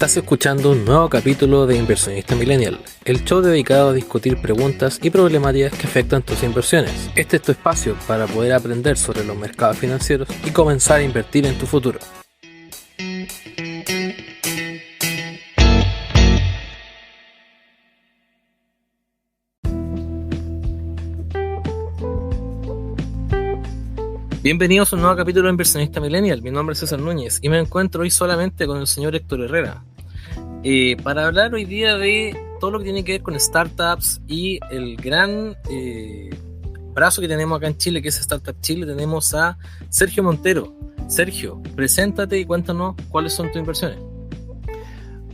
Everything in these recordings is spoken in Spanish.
Estás escuchando un nuevo capítulo de Inversionista Millennial, el show dedicado a discutir preguntas y problemáticas que afectan tus inversiones. Este es tu espacio para poder aprender sobre los mercados financieros y comenzar a invertir en tu futuro. Bienvenidos a un nuevo capítulo de Inversionista Millennial. Mi nombre es César Núñez y me encuentro hoy solamente con el señor Héctor Herrera para hablar hoy día de todo lo que tiene que ver con startups y el gran brazo que tenemos acá en Chile, que es Startup Chile. Tenemos a Sergio Montero. Sergio, preséntate y cuéntanos cuáles son tus inversiones.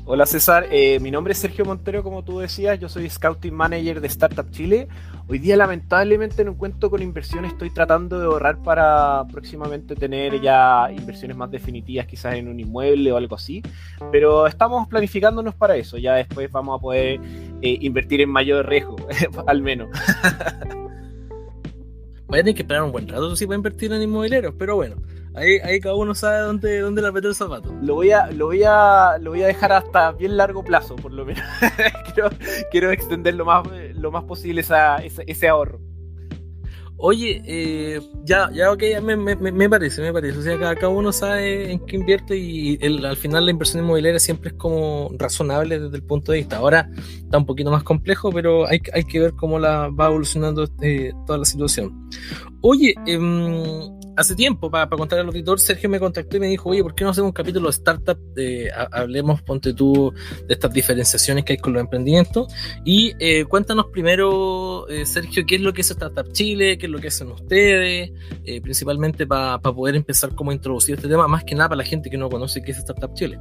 Hola César, mi nombre es Sergio Montero, como tú decías, yo soy Scouting Manager de Startup Chile. Hoy día lamentablemente no cuento con inversiones, estoy tratando de ahorrar para próximamente tener ya inversiones más definitivas, quizás en un inmueble o algo así, pero estamos planificándonos para eso, ya después vamos a poder invertir en mayor riesgo, al menos. Vaya a tener que esperar un buen rato si va a invertir en inmobiliarios, pero bueno. Ahí cada uno sabe dónde le apretó el zapato. Lo voy a dejar hasta bien largo plazo, por lo menos. quiero extender lo más posible ese ahorro. Oye, ya ok, me parece. O sea, cada uno sabe en qué invierte y al final la inversión inmobiliaria siempre es como razonable desde el punto de vista. Ahora está un poquito más complejo, pero hay que ver cómo va evolucionando toda la situación. Oye, hace tiempo, para contarle al auditor, Sergio me contactó y me dijo, oye, ¿por qué no hacemos un capítulo de startup? Hablemos, ponte tú, de estas diferenciaciones que hay con los emprendimientos. Y cuéntanos primero, Sergio, ¿qué es lo que es Startup Chile? ¿Qué es lo que hacen ustedes? Principalmente para poder empezar como a introducir este tema, más que nada para la gente que no conoce qué es Startup Chile.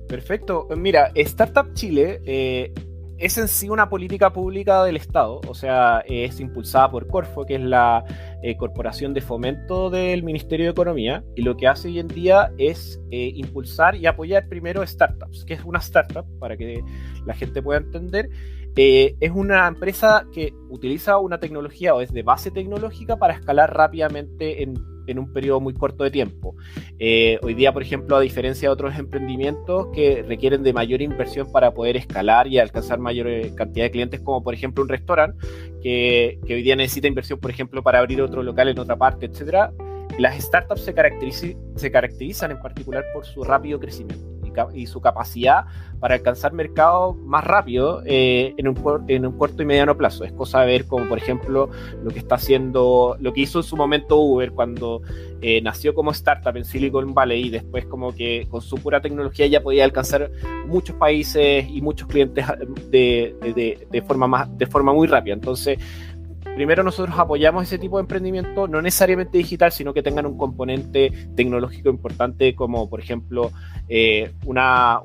Perfecto. Mira, Startup Chile es en sí una política pública del Estado, o sea, es impulsada por Corfo, que es la corporación de fomento del Ministerio de Economía, y lo que hace hoy en día es impulsar y apoyar primero startups. ¿Qué es una startup? Para que la gente pueda entender, es una empresa que utiliza una tecnología o es de base tecnológica para escalar rápidamente en un periodo muy corto de tiempo. Hoy día, por ejemplo, a diferencia de otros emprendimientos que requieren de mayor inversión para poder escalar y alcanzar mayor cantidad de clientes, como por ejemplo un restaurante, que hoy día necesita inversión, por ejemplo, para abrir otro local en otra parte, etcétera. Las startups se caracterizan en particular por su rápido crecimiento y su capacidad para alcanzar mercados más rápido en un corto y mediano plazo. Es cosa de ver como, por ejemplo, lo que hizo en su momento Uber cuando nació como startup en Silicon Valley y después como que con su pura tecnología ya podía alcanzar muchos países y muchos clientes de forma muy rápida. Entonces, primero nosotros apoyamos ese tipo de emprendimiento, no necesariamente digital, sino que tengan un componente tecnológico importante, como por ejemplo una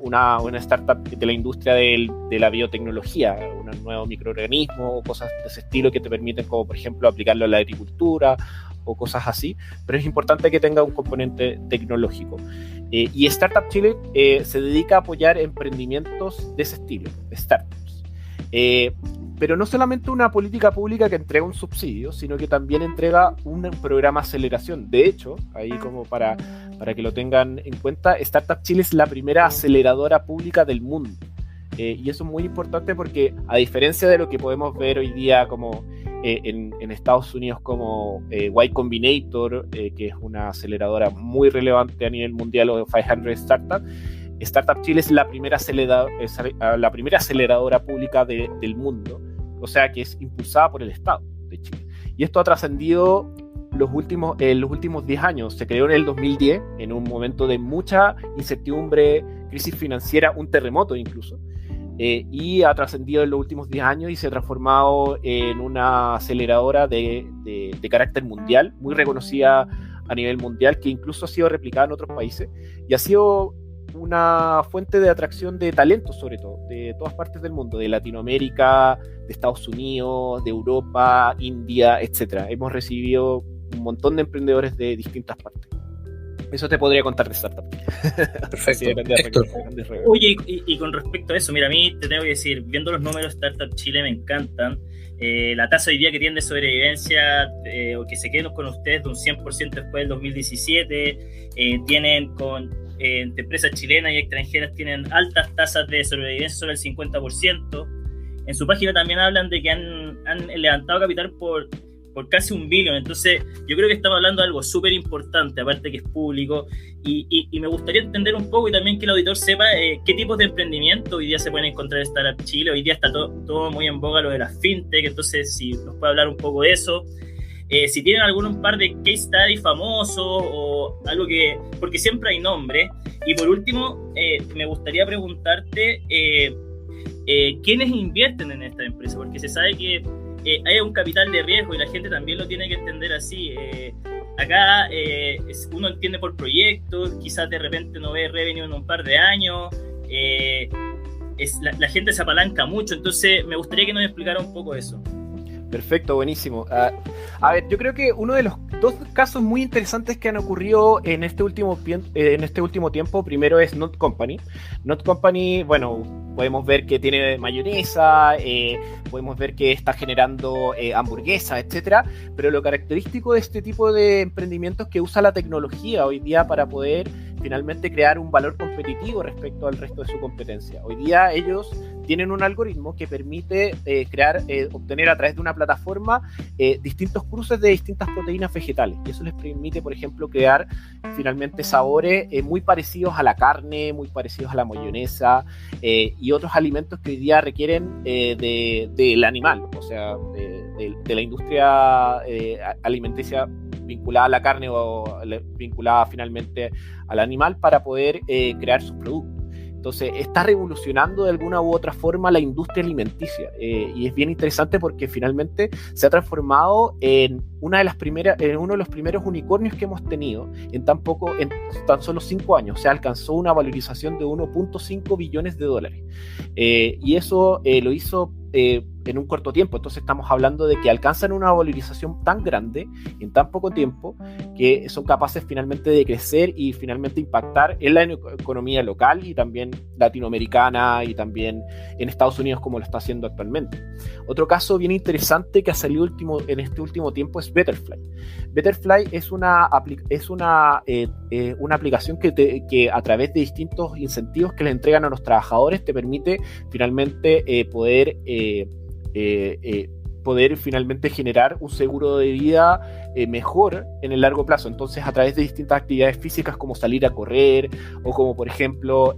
startup de la industria de la biotecnología, un nuevo microorganismo o cosas de ese estilo que te permiten, como por ejemplo, aplicarlo a la agricultura o cosas así, pero es importante que tenga un componente tecnológico. Y Startup Chile se dedica a apoyar emprendimientos de ese estilo, startups. Pero no solamente una política pública que entrega un subsidio, sino que también entrega un programa de aceleración. De hecho, ahí como para que lo tengan en cuenta, Startup Chile es la primera aceleradora pública del mundo. Y eso es muy importante porque, a diferencia de lo que podemos ver hoy día como en Estados Unidos como Y Combinator, que es una aceleradora muy relevante a nivel mundial, o 500 Startups, Startup Chile es la primera aceleradora pública del mundo, o sea que es impulsada por el Estado de Chile. Y esto ha trascendido los últimos 10 años. Se creó en el 2010, en un momento de mucha incertidumbre, crisis financiera, un terremoto incluso, y ha trascendido en los últimos 10 años y se ha transformado en una aceleradora de carácter mundial, muy reconocida a nivel mundial, que incluso ha sido replicada en otros países y ha sido una fuente de atracción de talentos, sobre todo, de todas partes del mundo, de Latinoamérica, de Estados Unidos, de Europa, India, etc. Hemos recibido un montón de emprendedores de distintas partes. Eso te podría contar de Startup. Perfecto. Oye, y con respecto a eso, mira, a mí te tengo que decir, viendo los números Startup Chile me encantan. La tasa hoy día que tiene de sobrevivencia o que se queden con ustedes de un 100% después del 2017, tienen con entre empresas chilenas y extranjeras tienen altas tasas de sobrevivencia, sobre el 50%. En su página también hablan de que han levantado capital por casi $1 billón. Entonces yo creo que estamos hablando de algo súper importante, aparte que es público, y me gustaría entender un poco, y también que el auditor sepa qué tipos de emprendimiento hoy día se pueden encontrar en Startup Chile. Hoy día está todo muy en boga lo de las fintech, entonces si nos puede hablar un poco de eso. Si tienen un par de case study famosos o algo que... porque siempre hay nombre. Y por último, me gustaría preguntarte quiénes invierten en esta empresa, porque se sabe que hay un capital de riesgo y la gente también lo tiene que entender así. Acá uno entiende por proyectos, quizás de repente no ve revenue en un par de años, la gente se apalanca mucho, entonces me gustaría que nos explicara un poco eso. Perfecto, buenísimo. A ver, yo creo que uno de los dos casos muy interesantes que han ocurrido en este último tiempo, primero es Not Company. Not Company, bueno, podemos ver que tiene mayonesa, podemos ver que está generando hamburguesas, etcétera, pero lo característico de este tipo de emprendimientos es que usa la tecnología hoy día para poder finalmente crear un valor competitivo respecto al resto de su competencia. Hoy día ellos tienen un algoritmo que permite obtener a través de una plataforma distintos cruces de distintas proteínas vegetales, y eso les permite, por ejemplo, crear finalmente sabores muy parecidos a la carne, muy parecidos a la mayonesa y otros alimentos que hoy día requieren del animal, o sea, de la industria alimenticia vinculada a la carne o vinculada finalmente al animal para poder crear sus productos. Entonces está revolucionando de alguna u otra forma la industria alimenticia, y es bien interesante porque finalmente se ha transformado en uno de los primeros unicornios que hemos tenido en tan solo 5 años. O sea, alcanzó una valorización de $1.5 billones. Y eso lo hizo en un corto tiempo. Entonces estamos hablando de que alcanzan una valorización tan grande en tan poco tiempo que son capaces finalmente de crecer y finalmente impactar en la economía local y también latinoamericana y también en Estados Unidos, como lo está haciendo actualmente. Otro caso bien interesante que ha salido en este último tiempo es Betterfly. Betterfly es una aplicación que a través de distintos incentivos que le entregan a los trabajadores te permite finalmente poder finalmente generar un seguro de vida mejor en el largo plazo. Entonces, a través de distintas actividades físicas como salir a correr o como, por ejemplo,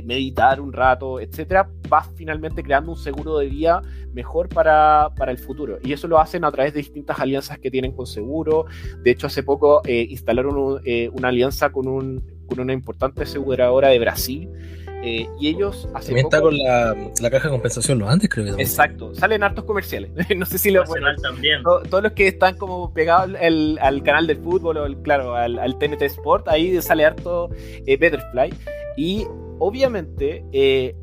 meditar un rato, etcétera, vas finalmente creando un seguro de vida mejor para el futuro. Y eso lo hacen a través de distintas alianzas que tienen con seguro. De hecho, hace poco instalaron una alianza con una importante aseguradora de Brasil. Y ellos también está con la caja de compensación, ¿no? Antes creo que exacto, salen hartos comerciales. No sé si también. Todos los que están como pegados al canal del fútbol o al TNT Sport, ahí sale harto Betterfly. Y obviamente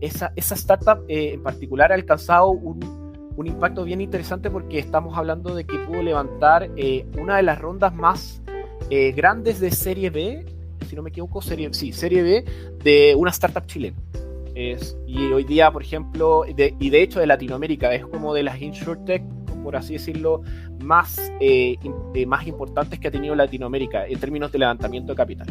esa startup en particular ha alcanzado un impacto bien interesante porque estamos hablando de que pudo levantar una de las rondas más grandes de Serie B, si no me equivoco, Serie B de una startup chilena. Y hoy día, por ejemplo, y de hecho de Latinoamérica, es como de las InsurTech, por así decirlo, más importantes que ha tenido Latinoamérica en términos de levantamiento de capital.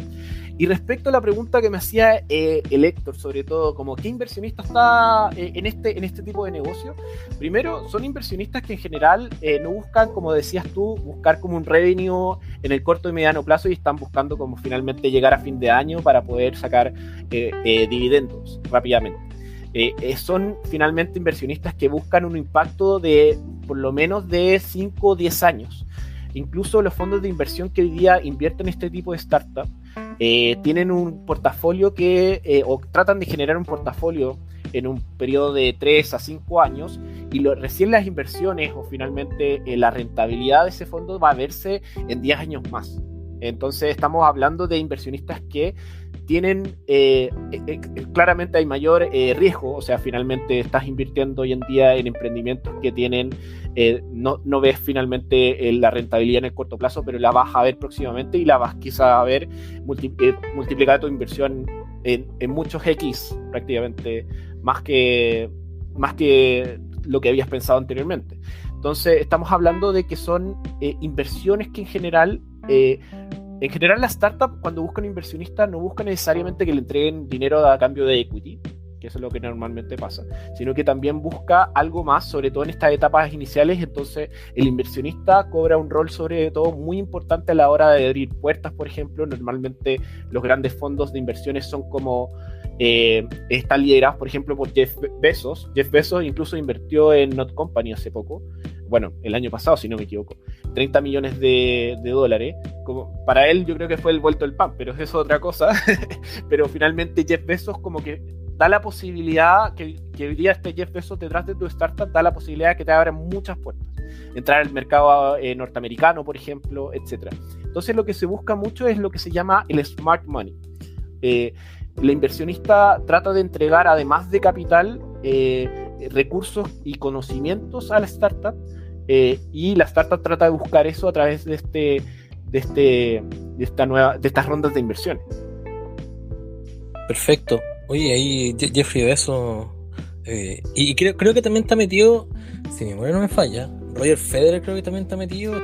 Y respecto a la pregunta que me hacía el Héctor, sobre todo, como ¿qué inversionista está en este tipo de negocio? Primero, son inversionistas que en general no buscan, como decías tú, buscar como un revenue en el corto y mediano plazo, y están buscando como finalmente llegar a fin de año para poder sacar dividendos rápidamente. Son finalmente inversionistas que buscan un impacto de por lo menos de 5 o 10 años. Incluso los fondos de inversión que hoy día invierten en este tipo de startup tienen un portafolio o tratan de generar un portafolio en un periodo de 3 a 5 años, y recién las inversiones o finalmente la rentabilidad de ese fondo va a verse en 10 años más. Entonces estamos hablando de inversionistas que tienen, claramente hay mayor riesgo, o sea, finalmente estás invirtiendo hoy en día en emprendimientos que tienen, no ves finalmente la rentabilidad en el corto plazo, pero la vas a ver próximamente y la vas quizá a ver multiplicar tu inversión en muchos X prácticamente, más que lo que habías pensado anteriormente. Entonces estamos hablando de que son inversiones que en general En general, las startups, cuando buscan inversionistas, no buscan necesariamente que le entreguen dinero a cambio de equity, que eso es lo que normalmente pasa, sino que también busca algo más, sobre todo en estas etapas iniciales. Entonces, el inversionista cobra un rol, sobre todo, muy importante a la hora de abrir puertas, por ejemplo. Normalmente, los grandes fondos de inversiones son como... están liderados, por ejemplo, por Jeff Bezos. Jeff Bezos incluso invirtió en Not Company hace poco, bueno, el año pasado, si no me equivoco, 30 millones de dólares. Como, para él yo creo que fue el vuelto del pan, pero eso es otra cosa. Pero finalmente Jeff Bezos como que da la posibilidad, que hoy día Jeff Bezos detrás de tu startup da la posibilidad de que te abran muchas puertas. Entrar al mercado norteamericano, por ejemplo, etc. Entonces lo que se busca mucho es lo que se llama el smart money. La inversionista trata de entregar, además de capital, recursos y conocimientos a la startup, y la startup trata de buscar eso a través de estas rondas de inversiones. Perfecto. Oye, ahí Jeffrey Bezos, y creo que también está metido, si mi memoria no me falla, Roger Federer creo que también está metido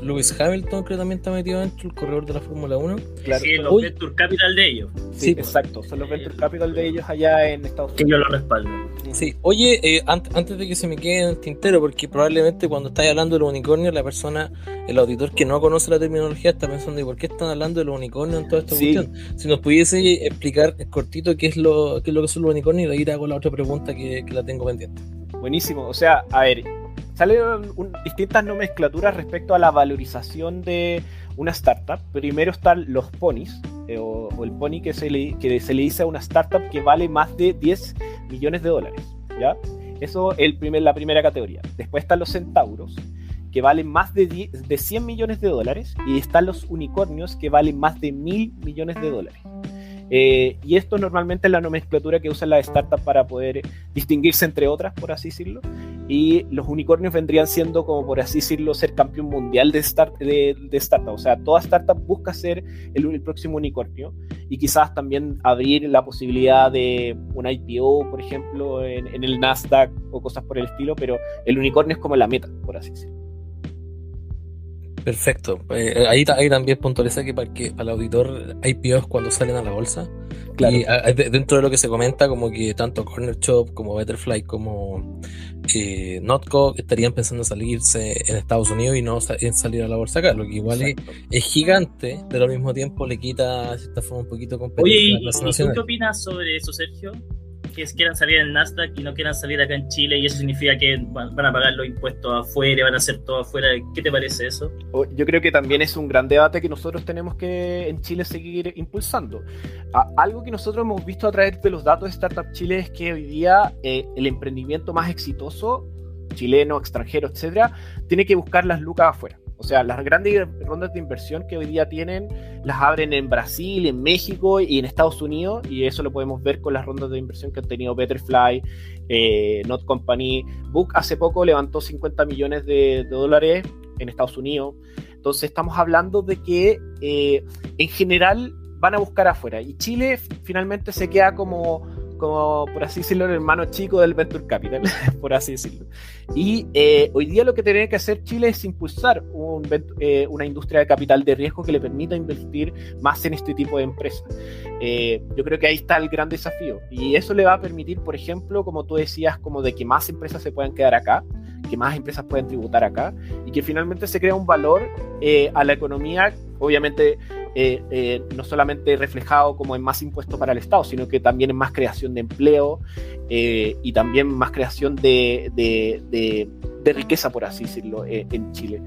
Lewis Hamilton creo que también está metido dentro, el corredor de la Fórmula 1. Claro. Sí, los Venture Capital de ellos. Sí, exacto, son los Venture Capital de ellos allá en Estados Unidos. Que ellos lo respaldan. Sí, oye, antes de que se me quede en el tintero, porque probablemente cuando estáis hablando de los unicornios, la persona, el auditor que no conoce la terminología está pensando, ¿y por qué están hablando de los unicornios en toda esta cuestión? Si nos pudiese explicar cortito qué es lo que son los unicornios, y de ahí te hago la otra pregunta que la tengo pendiente. Buenísimo, o sea, a ver, salen distintas nomenclaturas respecto a la valorización de una startup. Primero están los ponies, o el pony que se le dice a una startup que vale más de 10 millones de dólares, ¿ya? Eso es la primera categoría. Después están los centauros, que valen más de 100 millones de dólares, y están los unicornios, que valen más de 1.000 millones de dólares. Y esto normalmente es la nomenclatura que usan las startups para poder distinguirse entre otras, por así decirlo. Y los unicornios vendrían siendo, como por así decirlo, ser campeón mundial de startup. O sea, toda startup busca ser el próximo unicornio, y quizás también abrir la posibilidad de un IPO, por ejemplo, en el Nasdaq o cosas por el estilo, pero el unicornio es como la meta, por así decirlo. Perfecto. Ahí también puntualiza que para el auditor IPOs cuando salen a la bolsa. Claro. Y dentro de lo que se comenta, como que tanto Corner Shop como Betterfly como Notco estarían pensando en salirse en Estados Unidos y no en salir a la bolsa acá, lo que igual es gigante, pero al mismo tiempo le quita de cierta forma un poquito competencia. Oye, ¿y tú qué opinas sobre eso, Sergio? Que quieran salir en Nasdaq y no quieran salir acá en Chile, y eso significa que van a pagar los impuestos afuera, van a hacer todo afuera. ¿Qué te parece eso? Yo creo que también es un gran debate que nosotros tenemos que en Chile seguir impulsando. Algo que nosotros hemos visto a través de los datos de Startup Chile es que hoy día el emprendimiento más exitoso, chileno, extranjero, etcétera, tiene que buscar las lucas afuera. O sea, las grandes rondas de inversión que hoy día tienen, las abren en Brasil, en México y en Estados Unidos, y eso lo podemos ver con las rondas de inversión que han tenido Betterfly, Not Company. Book hace poco levantó 50 millones de dólares en Estados Unidos. Entonces estamos hablando de que en general van a buscar afuera, y Chile finalmente se queda como por así decirlo, el hermano chico del Venture Capital, por así decirlo. Y hoy día lo que tiene que hacer Chile es impulsar una industria de capital de riesgo que le permita invertir más en este tipo de empresas. Yo creo que ahí está el gran desafío, y eso le va a permitir, por ejemplo, como tú decías, como de que más empresas se puedan quedar acá, que más empresas pueden tributar acá, y que finalmente se crea un valor a la economía, obviamente no solamente reflejado como en más impuestos para el Estado, sino que también en más creación de empleo, y también más creación de riqueza, por así decirlo, en Chile.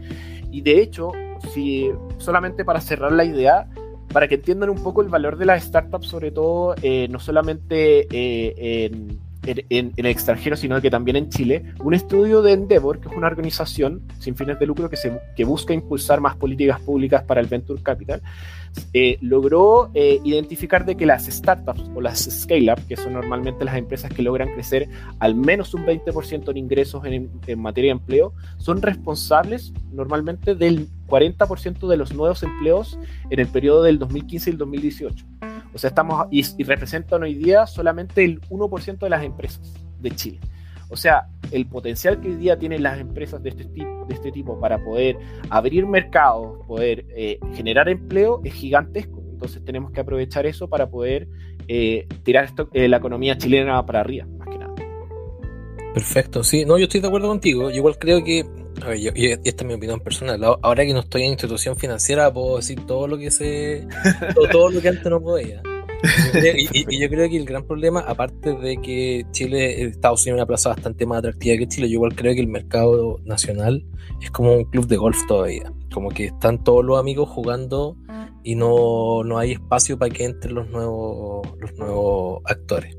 Y de hecho, si solamente para cerrar la idea, para que entiendan un poco el valor de las startups, sobre todo no solamente en el extranjero, sino que también en Chile, un estudio de Endeavor, que es una organización sin fines de lucro que busca impulsar más políticas públicas para el Venture Capital, logró identificar de que las startups o las scale-up, que son normalmente las empresas que logran crecer al menos un 20% en ingresos en materia de empleo, son responsables normalmente del 40% de los nuevos empleos en el periodo del 2015 y el 2018. O sea, y representan hoy día solamente el 1% de las empresas de Chile. O sea, el potencial que hoy día tienen las empresas de este tipo para poder abrir mercados, poder generar empleo, es gigantesco. Entonces tenemos que aprovechar eso para poder tirar la economía chilena para arriba, más que nada. Perfecto, sí, no, yo estoy de acuerdo contigo. Yo igual creo que, a ver, y esta es mi opinión personal. Ahora que no estoy en institución financiera, puedo decir todo lo que sé, todo lo que antes no podía. Y yo creo que el gran problema, aparte de que Estados Unidos es una plaza bastante más atractiva que Chile, yo igual creo que el mercado nacional es como un club de golf todavía. Como que están todos los amigos jugando y no hay espacio para que entren los nuevos actores.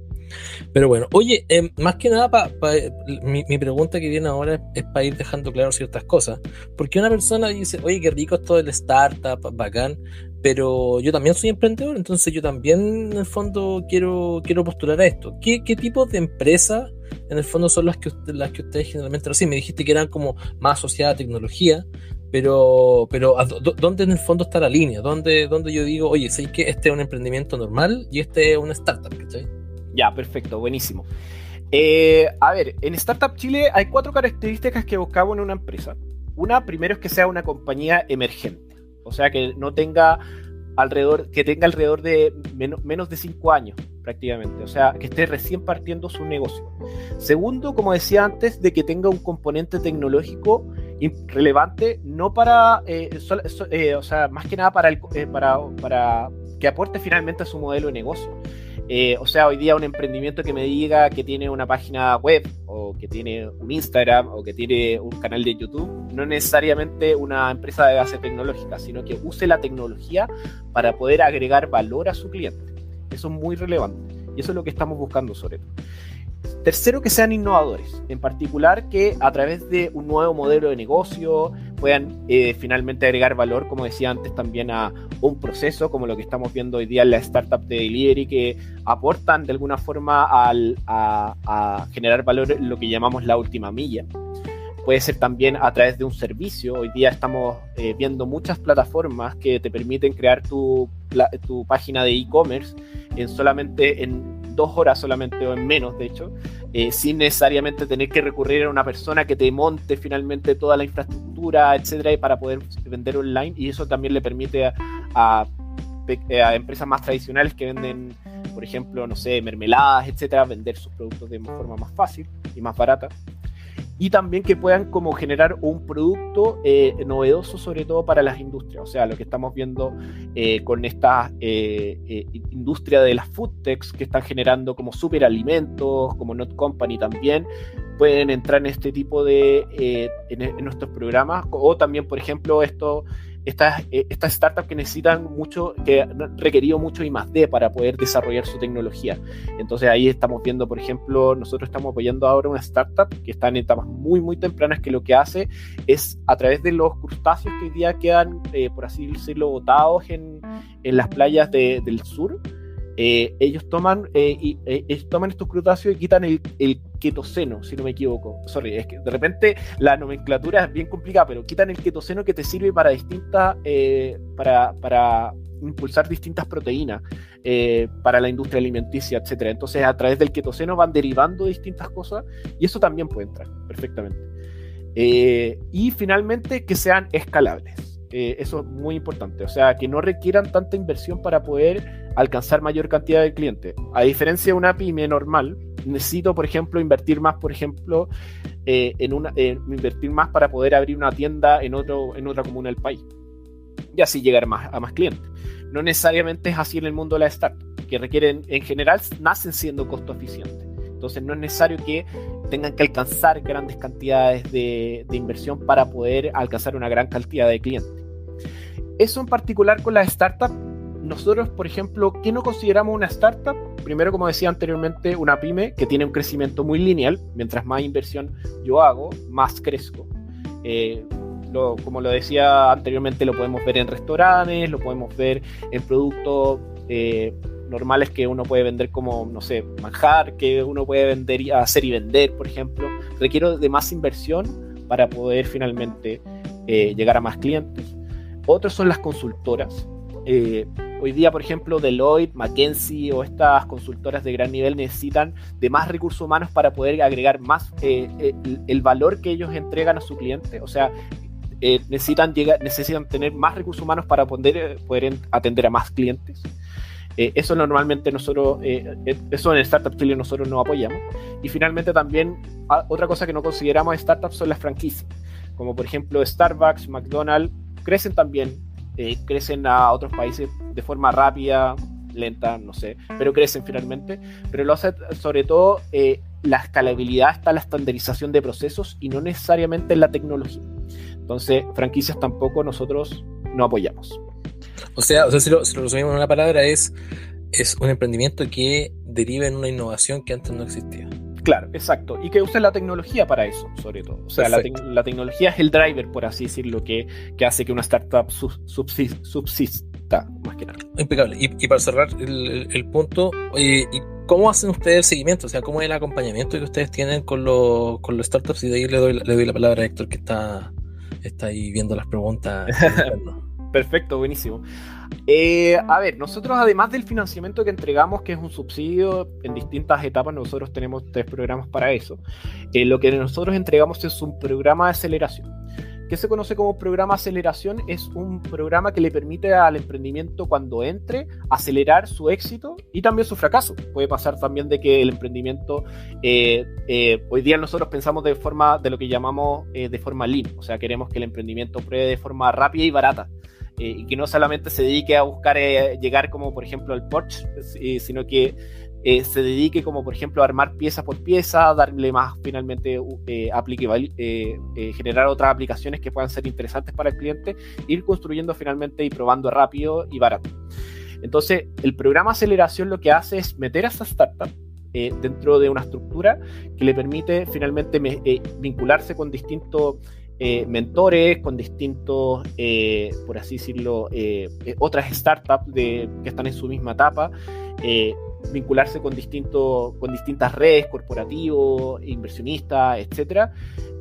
Pero bueno, oye, más que nada, mi pregunta que viene ahora es para ir dejando claro ciertas cosas. Porque una persona dice, oye, qué rico esto del startup, bacán, pero yo también soy emprendedor, entonces yo también en el fondo quiero postular a esto. ¿Qué tipos de empresas en el fondo son las que ustedes generalmente reciben? Me dijiste que eran como más asociadas a tecnología, pero ¿dónde en el fondo está la línea? ¿Dónde yo digo, oye, sé que este es un emprendimiento normal y este es una startup, ¿cachai? Ya, perfecto, buenísimo. A ver, en Startup Chile hay 4 características que buscamos en una empresa. Una, primero, es que sea una compañía emergente, o sea, que tenga alrededor de menos de 5 años prácticamente, o sea, que esté recién partiendo su negocio. Segundo, como decía antes, de que tenga un componente tecnológico relevante, no para, o sea, más que nada para que aporte finalmente a su modelo de negocio. O sea, hoy día un emprendimiento que me diga que tiene una página web o que tiene un Instagram o que tiene un canal de YouTube, no necesariamente una empresa de base tecnológica, sino que use la tecnología para poder agregar valor a su cliente. Eso es muy relevante y eso es lo que estamos buscando sobre todo. Tercero, que sean innovadores, en particular que a través de un nuevo modelo de negocio puedan finalmente agregar valor, como decía antes, también a un proceso, como lo que estamos viendo hoy día en la startup de delivery, que aportan de alguna forma a generar valor en lo que llamamos la última milla. Puede ser también a través de un servicio. Hoy día estamos viendo muchas plataformas que te permiten crear tu página de e-commerce en 2 horas solamente, o en menos de hecho, sin necesariamente tener que recurrir a una persona que te monte finalmente toda la infraestructura, etcétera, para poder vender online. Y eso también le permite a empresas más tradicionales que venden, por ejemplo, no sé, mermeladas, etcétera, vender sus productos de forma más fácil y más barata. Y también que puedan como generar un producto novedoso, sobre todo para las industrias. O sea, lo que estamos viendo con esta industria de las food techs que están generando como superalimentos, como Not Company también, pueden entrar en este tipo de en nuestros programas. O también, por ejemplo, estas startups que necesitan mucho, que han requerido mucho I+D para poder desarrollar su tecnología. Entonces ahí estamos viendo, por ejemplo, nosotros estamos apoyando ahora una startup que está en etapas muy, muy tempranas, que lo que hace es, a través de los crustáceos que hoy día quedan, por así decirlo, botados en las playas del sur, ellos toman estos crustáceos y quitan el ketoseno, si no me equivoco. Sorry, es que de repente la nomenclatura es bien complicada, pero quitan el ketoseno que te sirve para para impulsar distintas proteínas para la industria alimenticia, etcétera. Entonces, a través del ketoseno van derivando distintas cosas y eso también puede entrar perfectamente. Y finalmente, que sean escalables. Eso es muy importante, o sea, que no requieran tanta inversión para poder alcanzar mayor cantidad de clientes. A diferencia de una pyme normal, necesito, por ejemplo, invertir más, invertir más para poder abrir una tienda en otra comuna del país y así llegar a más clientes. No necesariamente es así en el mundo de la startup, que requieren, en general, nacen siendo costo eficientes. Entonces no es necesario que tengan que alcanzar grandes cantidades de inversión para poder alcanzar una gran cantidad de clientes. Eso en particular con las startups. Nosotros, por ejemplo, ¿qué no consideramos una startup? Primero, como decía anteriormente, una pyme que tiene un crecimiento muy lineal. Mientras más inversión yo hago, más crezco. Como lo decía anteriormente, lo podemos ver en restaurantes, lo podemos ver en productos normales que uno puede vender, como, no sé, manjar, que uno puede hacer y vender, por ejemplo. Requiero de más inversión para poder finalmente llegar a más clientes. Otros son las consultoras. hoy día, por ejemplo, Deloitte, McKinsey o estas consultoras de gran nivel necesitan de más recursos humanos para poder agregar más el valor que ellos entregan a su cliente. O sea, necesitan tener más recursos humanos para poder atender a más clientes. Eso normalmente nosotros, eso en Startup Chile nosotros no apoyamos. Y finalmente también, otra cosa que no consideramos startups son las franquicias, como por ejemplo Starbucks, McDonald's, crecen también, crecen a otros países de forma rápida, lenta, no sé, pero crecen finalmente. Pero lo hace sobre todo, la escalabilidad está en la estandarización de procesos y no necesariamente en la tecnología. Entonces, franquicias tampoco nosotros no apoyamos. O sea, si lo resumimos en una palabra, es un emprendimiento que deriva en una innovación que antes no existía. Claro, exacto. Y que use la tecnología para eso, sobre todo. O sea, la tecnología es el driver, por así decirlo, que hace que una startup subsista, más que nada. Impecable. Y para cerrar el punto, ¿y cómo hacen ustedes el seguimiento? O sea, ¿cómo es el acompañamiento que ustedes tienen con los startups? Y de ahí le doy la palabra a Héctor, que está ahí viendo las preguntas. Perfecto, buenísimo. A ver, nosotros además del financiamiento que entregamos, que es un subsidio en distintas etapas, nosotros tenemos 3 programas para eso. Lo que nosotros entregamos es un programa de aceleración. ¿Qué se conoce como programa de aceleración? Es un programa que le permite al emprendimiento, cuando entre, acelerar su éxito y también su fracaso. Puede pasar también de que el emprendimiento, hoy día nosotros pensamos de lo que llamamos de forma lean, o sea, queremos que el emprendimiento pruebe de forma rápida y barata. Y que no solamente se dedique a buscar llegar como por ejemplo al Porsche, sino que se dedique como por ejemplo a armar pieza por pieza, darle más finalmente, generar otras aplicaciones que puedan ser interesantes para el cliente, ir construyendo finalmente y probando rápido y barato. Entonces el programa aceleración lo que hace es meter a esa startup dentro de una estructura que le permite finalmente vincularse con distintos mentores, con distintos, por así decirlo, otras startups que están en su misma etapa, vincularse con distintas redes, corporativos, inversionistas, etcétera,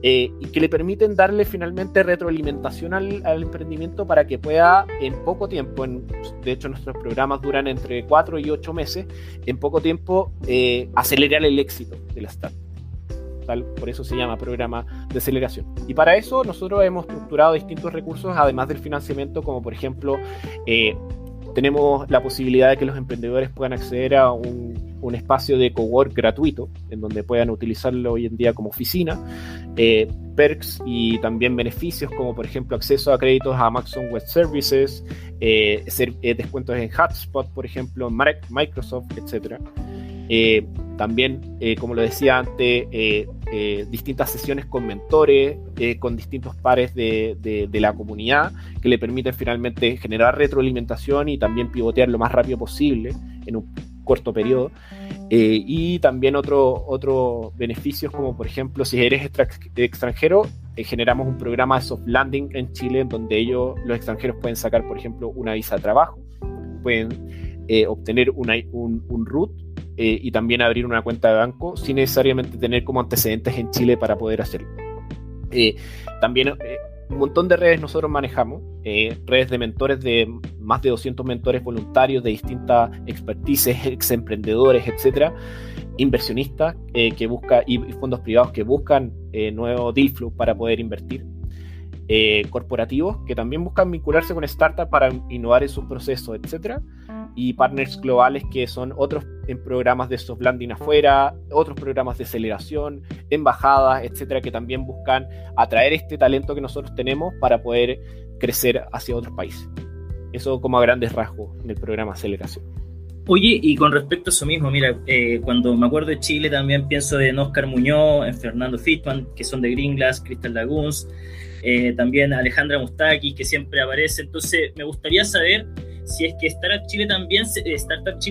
y que le permiten darle finalmente retroalimentación al emprendimiento para que pueda en poco tiempo, de hecho nuestros programas duran entre 4 y 8 meses, en poco tiempo acelerar el éxito de la startup. Por eso se llama programa de aceleración. Y para eso nosotros hemos estructurado distintos recursos, además del financiamiento, como por ejemplo, tenemos la posibilidad de que los emprendedores puedan acceder a un espacio de cowork gratuito, en donde puedan utilizarlo hoy en día como oficina, perks y también beneficios, como por ejemplo acceso a créditos a Amazon Web Services, descuentos en Hotspot, por ejemplo, en Microsoft, etc. También, como lo decía antes, distintas sesiones con mentores, con distintos pares de la comunidad, que le permiten finalmente generar retroalimentación y también pivotear lo más rápido posible en un corto periodo. Y también otros beneficios, como por ejemplo, si eres extranjero, generamos un programa de soft landing en Chile, en donde los extranjeros pueden sacar, por ejemplo, una visa de trabajo, pueden obtener un RUT, y también abrir una cuenta de banco sin necesariamente tener como antecedentes en Chile para poder hacerlo. También un montón de redes nosotros manejamos, redes de mentores, de más de 200 mentores voluntarios de distintas expertices, ex emprendedores, etcétera, inversionistas que buscan, y fondos privados que buscan nuevo deal flow para poder invertir, corporativos que también buscan vincularse con startups para innovar en sus procesos, etcétera, y partners globales que son otros en programas de soft landing afuera, otros programas de aceleración, embajadas, etcétera, que también buscan atraer este talento que nosotros tenemos para poder crecer hacia otros países. Eso como a grandes rasgos en el programa aceleración. Oye, y con respecto a eso mismo, mira, cuando me acuerdo de Chile también pienso en Oscar Muñoz, en Fernando Fitman, que son de Green Glass, Crystal Lagoons, también Alejandra Mustakis, que siempre aparece. Entonces me gustaría saber si es que Startup Chile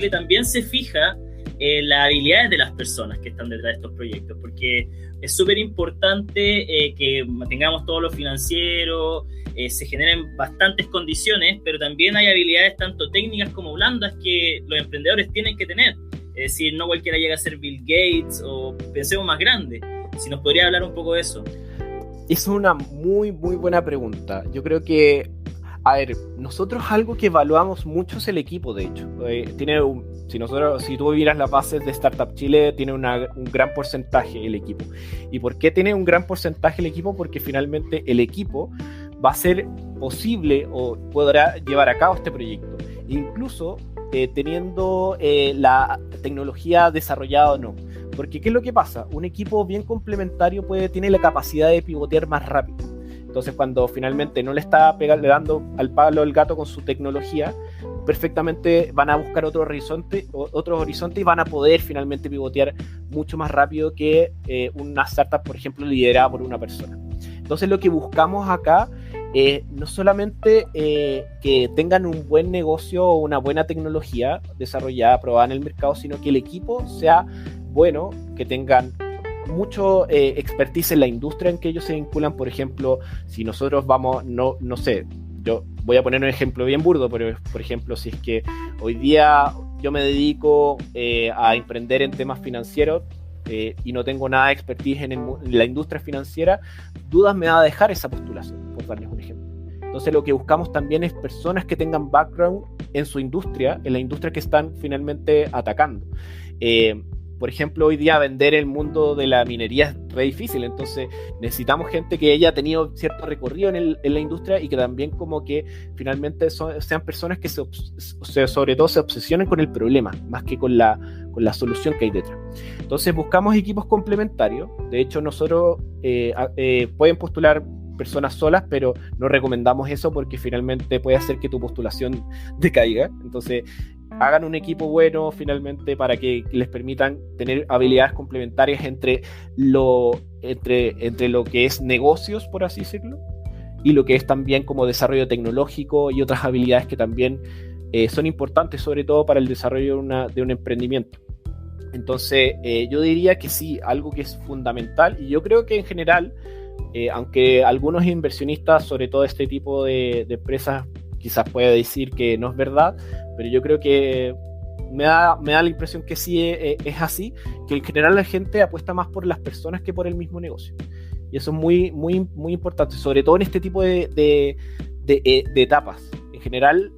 también se fija en las habilidades de las personas que están detrás de estos proyectos, porque es súper importante que tengamos todo lo financiero, se generen bastantes condiciones, pero también hay habilidades tanto técnicas como blandas que los emprendedores tienen que tener. Es decir, no cualquiera llega a ser Bill Gates, o pensemos más grande. Si nos podría hablar un poco de eso. Es una muy, muy buena pregunta. Yo creo que A ver, nosotros algo que evaluamos mucho es el equipo, de hecho. Si tú miras las bases de Startup Chile, tiene un gran porcentaje el equipo. ¿Y por qué tiene un gran porcentaje el equipo? Porque finalmente el equipo va a ser posible o podrá llevar a cabo este proyecto. Incluso teniendo la tecnología desarrollada o no. Porque ¿qué es lo que pasa? Un equipo bien complementario tiene la capacidad de pivotear más rápido. Entonces, cuando finalmente no le está dando al palo el gato con su tecnología, perfectamente van a buscar otros horizontes y van a poder finalmente pivotear mucho más rápido que una startup, por ejemplo, liderada por una persona. Entonces, lo que buscamos acá no solamente que tengan un buen negocio o una buena tecnología desarrollada, probada en el mercado, sino que el equipo sea bueno, que tengan mucho expertise en la industria en que ellos se vinculan. Por ejemplo, si nosotros vamos, no sé, yo voy a poner un ejemplo bien burdo, pero por ejemplo, si es que hoy día yo me dedico a emprender en temas financieros y no tengo nada de expertise en la industria financiera, dudas me va a dejar esa postulación, por darles un ejemplo. Entonces lo que buscamos también es personas que tengan background en su industria, en la industria que están finalmente atacando. Por ejemplo, hoy día vender el mundo de la minería es re difícil, entonces necesitamos gente que haya tenido cierto recorrido en la industria y que también como que finalmente sean personas que sobre todo se obsesionen con el problema, más que con la solución que hay detrás. Entonces buscamos equipos complementarios. De hecho, nosotros pueden postular personas solas, pero no recomendamos eso porque finalmente puede hacer que tu postulación decaiga. Entonces hagan un equipo bueno finalmente para que les permitan tener habilidades complementarias entre lo que es negocios, por así decirlo, y lo que es también como desarrollo tecnológico y otras habilidades que también son importantes, sobre todo para el desarrollo de un emprendimiento. Entonces yo diría que sí, algo que es fundamental, y yo creo que en general, aunque algunos inversionistas, sobre todo este tipo de empresas, quizás pueda decir que no es verdad, pero yo creo que me da la impresión que sí es así, que en general la gente apuesta más por las personas que por el mismo negocio. Y eso es muy, muy, muy importante, sobre todo en este tipo de etapas. En general,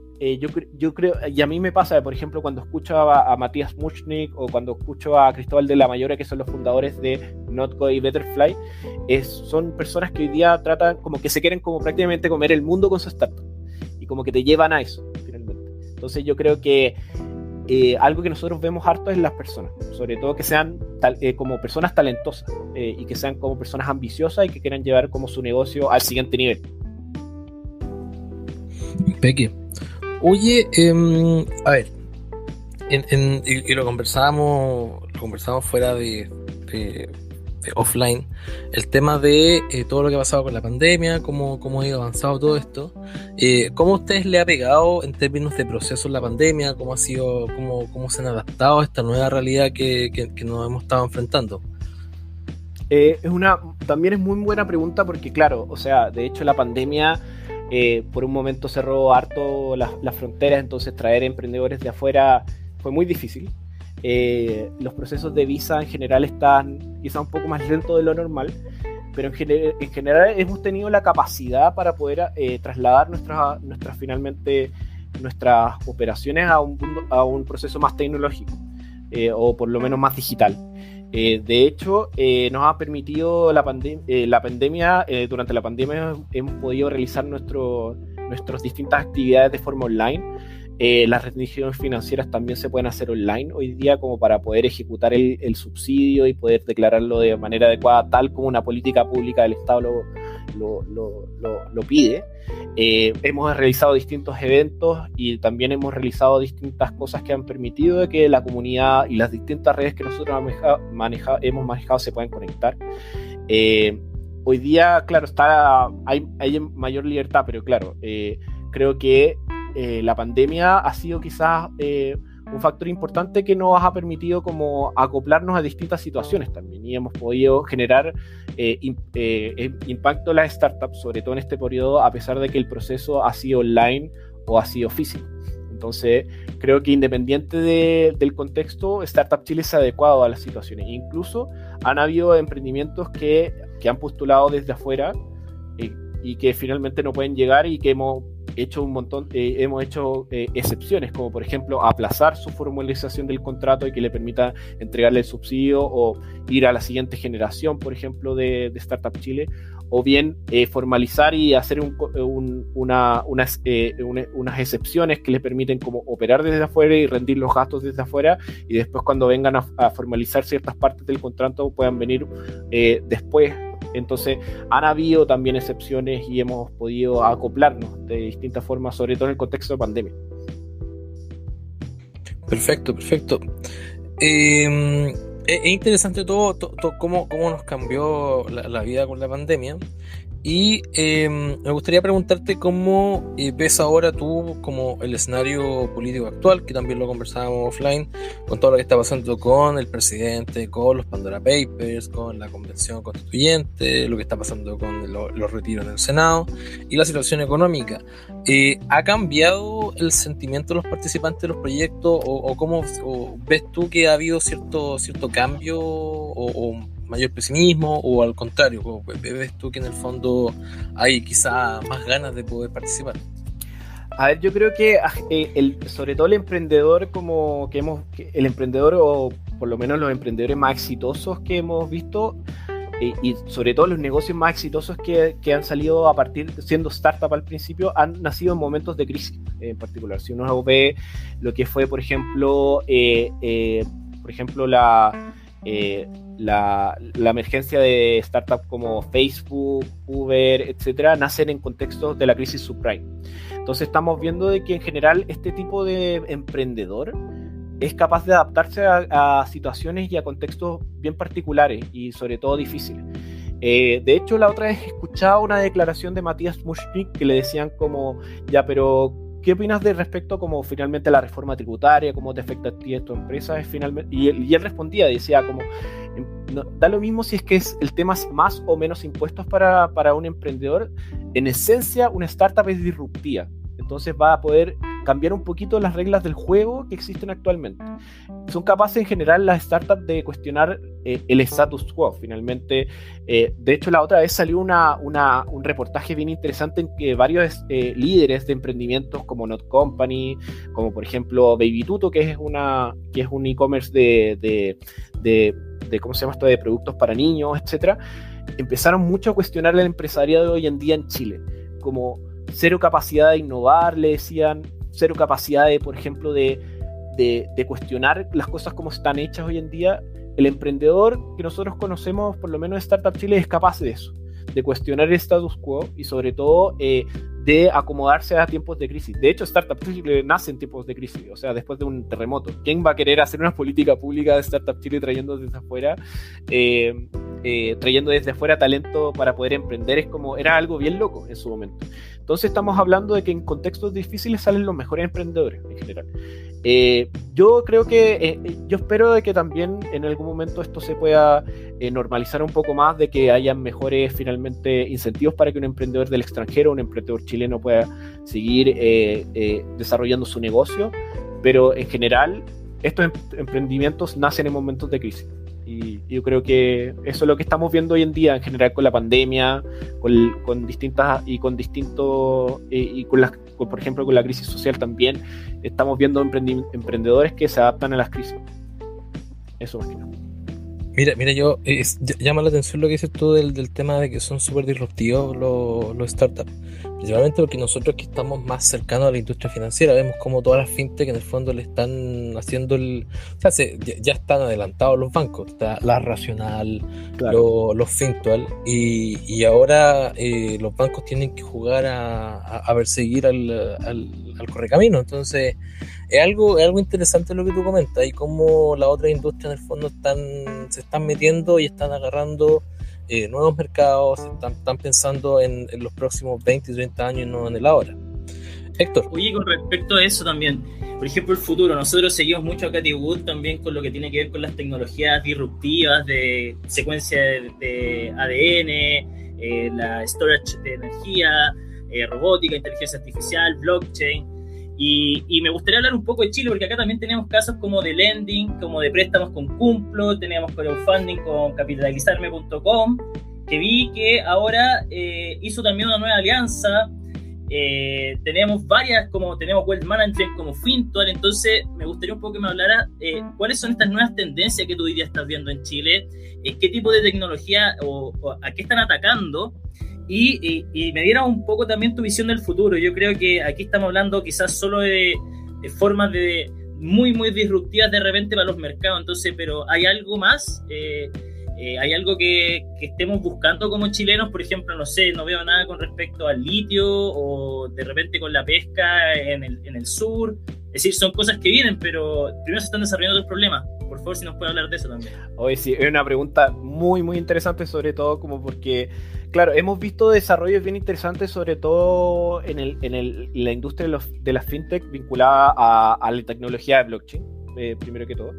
yo creo, y a mí me pasa, por ejemplo, cuando escucho a Matías Muchnik o cuando escucho a Cristóbal de la Mayora, que son los fundadores de Notco y Betterfly, son personas que hoy día tratan como que se quieren como prácticamente comer el mundo con su startup. Y como que te llevan a eso, finalmente. Entonces yo creo que algo que nosotros vemos harto es las personas, sobre todo que sean como personas talentosas y que sean como personas ambiciosas y que quieran llevar como su negocio al siguiente nivel. Peque, oye, a ver, y lo conversábamos fuera de offline, el tema de todo lo que ha pasado con la pandemia, cómo ha ido avanzado todo esto, cómo a ustedes le ha pegado en términos de procesos la pandemia, cómo se han adaptado a esta nueva realidad que nos hemos estado enfrentando. También es muy buena pregunta porque claro, o sea, de hecho la pandemia por un momento cerró harto las fronteras, entonces traer emprendedores de afuera fue muy difícil. Los procesos de visa en general están quizá un poco más lentos de lo normal, pero en general hemos tenido la capacidad para poder trasladar nuestras operaciones a un proceso más tecnológico o por lo menos más digital. De hecho, nos ha permitido durante la pandemia hemos podido realizar nuestras distintas actividades de forma online. Las rendiciones financieras también se pueden hacer online hoy día como para poder ejecutar el subsidio y poder declararlo de manera adecuada, tal como una política pública del Estado lo pide. Hemos realizado distintos eventos y también hemos realizado distintas cosas que han permitido de que la comunidad y las distintas redes que nosotros hemos manejado se puedan conectar. Hoy día, claro, hay mayor libertad, pero claro, creo que la pandemia ha sido quizás un factor importante que nos ha permitido como acoplarnos a distintas situaciones también, y hemos podido generar impacto en las startups, sobre todo en este periodo, a pesar de que el proceso ha sido online o ha sido físico. Entonces creo que independiente del contexto, Startup Chile se ha adecuado a las situaciones. Incluso han habido emprendimientos que han postulado desde afuera y que finalmente no pueden llegar y que hemos hecho hemos hecho excepciones, como por ejemplo aplazar su formalización del contrato y que le permita entregarle el subsidio o ir a la siguiente generación, por ejemplo, de Startup Chile, o bien formalizar y hacer unas excepciones que les permiten como operar desde afuera y rendir los gastos desde afuera, y después cuando vengan a formalizar ciertas partes del contrato puedan venir después. Entonces han habido también excepciones y hemos podido acoplarnos de distintas formas, sobre todo en el contexto de pandemia. Perfecto. Es interesante todo cómo nos cambió la vida con la pandemia. Y me gustaría preguntarte cómo ves ahora tú como el escenario político actual, que también lo conversábamos offline, con todo lo que está pasando con el presidente, con los Pandora Papers, con la convención constituyente, lo que está pasando con los retiros en el Senado y la situación económica. ¿Ha cambiado el sentimiento de los participantes de los proyectos o cómo ves tú que ha habido cierto cambio o mayor pesimismo, o al contrario, ves tú que en el fondo hay quizá más ganas de poder participar? A ver, yo creo que sobre todo el emprendedor, el emprendedor, o por lo menos los emprendedores más exitosos que hemos visto, y sobre todo los negocios más exitosos que han salido a partir siendo startup al principio, han nacido en momentos de crisis en particular. Si uno ve lo que fue, por ejemplo, la emergencia de startups como Facebook, Uber, etcétera, nacen en contextos de la crisis subprime. Entonces estamos viendo de que en general este tipo de emprendedor es capaz de adaptarse a situaciones y a contextos bien particulares y sobre todo difíciles. De hecho, la otra vez escuchaba una declaración de Matías Muschnick que le decían como, ya, pero ¿qué opinas de respecto como finalmente a la reforma tributaria? ¿Cómo te afecta a ti a tu empresa? Y él respondía, decía como, no, da lo mismo si es que el tema es más o menos impuestos para un emprendedor. En esencia, una startup es disruptiva. Entonces va a poder cambiar un poquito las reglas del juego que existen actualmente. Son capaces en general las startups de cuestionar el status quo. Finalmente, de hecho la otra vez salió un reportaje bien interesante en que varios líderes de emprendimientos como Not Company, como por ejemplo Baby Tuto, que es un e-commerce de ¿cómo se llama esto? De productos para niños, etcétera, empezaron mucho a cuestionar el empresariado de hoy en día en Chile, como cero capacidad de innovar, le decían, cero capacidad de, por ejemplo, de cuestionar las cosas como están hechas hoy en día. El emprendedor que nosotros conocemos, por lo menos en Startup Chile, es capaz de eso, de cuestionar el status quo y sobre todo de acomodarse a tiempos de crisis. De hecho, Startup Chile nace en tiempos de crisis, o sea, después de un terremoto. ¿Quién va a querer hacer una política pública de Startup Chile trayendo desde afuera talento para poder emprender? Era algo bien loco en su momento. Entonces estamos hablando de que en contextos difíciles salen los mejores emprendedores en general. Yo creo que, yo espero de que también en algún momento esto se pueda normalizar un poco más, de que haya mejores finalmente incentivos para que un emprendedor del extranjero, un emprendedor chileno pueda seguir desarrollando su negocio, pero en general estos emprendimientos nacen en momentos de crisis. Y yo creo que eso es lo que estamos viendo hoy en día, en general con la pandemia, por ejemplo, con la crisis social también. Estamos viendo emprendedores que se adaptan a las crisis. Eso más que nada. Mira, llama la atención lo que dices tú del tema de que son súper disruptivos los startups, principalmente porque nosotros que estamos más cercanos a la industria financiera vemos como todas las fintech en el fondo le están haciendo ya están adelantados los bancos, está la Racional, claro, los Fintual, y ahora los bancos tienen que jugar a perseguir al correcamino. Entonces es algo interesante lo que tú comentas, y cómo las otras industrias en el fondo se están metiendo y están agarrando nuevos mercados, están pensando en los próximos 20 y 30 años, no en el ahora. Héctor. Oye, con respecto a eso también, por ejemplo, el futuro, nosotros seguimos mucho a Cathie Wood también con lo que tiene que ver con las tecnologías disruptivas de secuencia de ADN, la storage de energía, robótica, inteligencia artificial, blockchain. Y me gustaría hablar un poco de Chile, porque acá también tenemos casos como de lending, como de préstamos con Cumplo, tenemos crowdfunding con capitalizarme.com, que vi que ahora hizo también una nueva alianza tenemos varias, como tenemos Wealth Management, como Fintual. Entonces me gustaría un poco que me hablara cuáles son estas nuevas tendencias que tú hoy día estás viendo en Chile, qué tipo de tecnología o a qué están atacando, y me diera un poco también tu visión del futuro. Yo creo que aquí estamos hablando quizás solo de formas de muy disruptivas de repente para los mercados, entonces, pero hay algo más, hay algo que estemos buscando como chilenos. Por ejemplo, no sé, no veo nada con respecto al litio o de repente con la pesca en el sur. Es decir, son cosas que vienen, pero primero se están desarrollando otros problemas. Por favor, si nos puede hablar de eso también. Oye, sí, es una pregunta muy interesante, sobre todo como porque, claro, hemos visto desarrollos bien interesantes, sobre todo en la industria de las fintech vinculada a la tecnología de blockchain, primero que todo.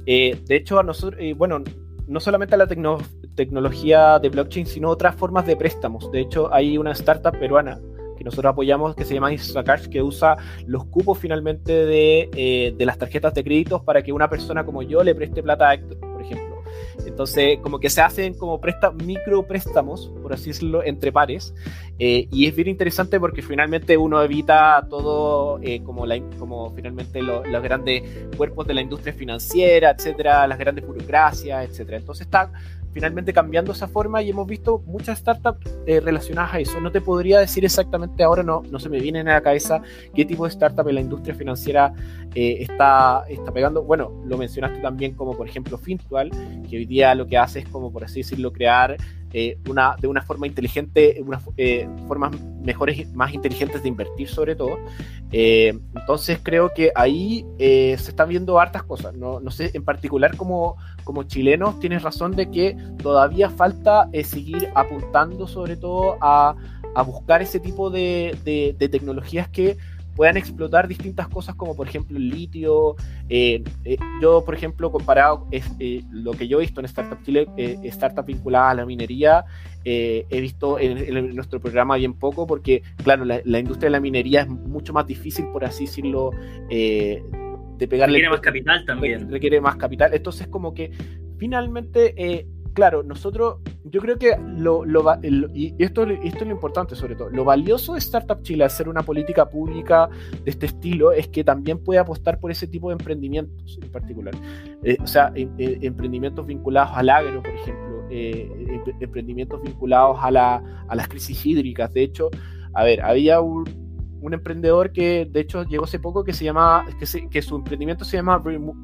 De hecho, a nosotros, bueno, no solamente a la tecnología de blockchain, sino otras formas de préstamos. De hecho, hay una startup peruana que nosotros apoyamos que se llama Instacash, que usa los cupos finalmente de las tarjetas de créditos para que una persona como yo le preste plata a Héctor, por ejemplo. Entonces, como que se hacen como micropréstamos, por así decirlo, entre pares, y es bien interesante porque finalmente uno evita todo, como finalmente los grandes cuerpos de la industria financiera, etcétera, las grandes burocracias, etcétera. Entonces está finalmente cambiando esa forma y hemos visto muchas startups relacionadas a eso. No te podría decir exactamente ahora, no se me viene en la cabeza qué tipo de startup en la industria financiera está pegando. Bueno, lo mencionaste también como por ejemplo Fintual, que hoy día lo que hace es como por así decirlo crear de una forma inteligente, formas mejores, más inteligentes de invertir sobre todo. Entonces creo que ahí se están viendo hartas cosas. No sé, en particular como chilenos tienes razón de que todavía falta seguir apuntando sobre todo a buscar ese tipo de tecnologías que puedan explotar distintas cosas, como por ejemplo el litio. Yo, por ejemplo, comparado lo que yo he visto en Startup Chile, startup vinculada a la minería, he visto en nuestro programa bien poco, porque claro, la industria de la minería es mucho más difícil, por así decirlo, de pegarle. Requiere más capital también. Requiere más capital. Entonces, como que finalmente, claro, nosotros, yo creo que y esto es lo importante sobre todo, lo valioso de Startup Chile al ser una política pública de este estilo es que también puede apostar por ese tipo de emprendimientos en particular. O sea, emprendimientos vinculados al agro, por ejemplo, emprendimientos vinculados a las crisis hídricas. De hecho, había un emprendedor que de hecho llegó hace poco que que su emprendimiento se llama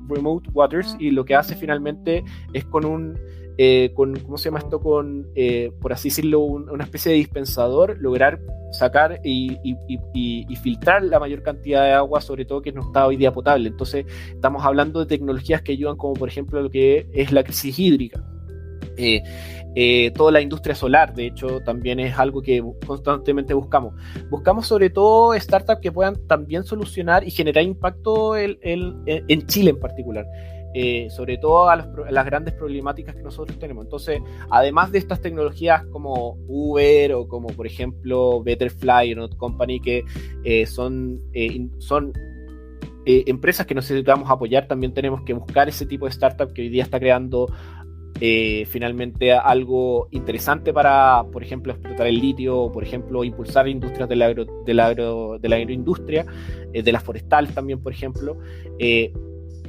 Remote Waters, y lo que hace finalmente es ¿cómo se llama esto? Por así decirlo, una especie de dispensador, lograr sacar y filtrar la mayor cantidad de agua, sobre todo que no está hoy día potable. Entonces estamos hablando de tecnologías que ayudan, como por ejemplo lo que es la crisis hídrica. Toda la industria solar, de hecho, también es algo que constantemente buscamos sobre todo startups que puedan también solucionar y generar impacto en Chile en particular, sobre todo a las grandes problemáticas que nosotros tenemos. Entonces, además de estas tecnologías como Uber o como por ejemplo Betterfly o Not Company, que son empresas que necesitamos apoyar, también tenemos que buscar ese tipo de startup que hoy día está creando finalmente algo interesante para, por ejemplo, explotar el litio, o por ejemplo, impulsar industrias de la agroindustria, de las forestales también, por ejemplo. Es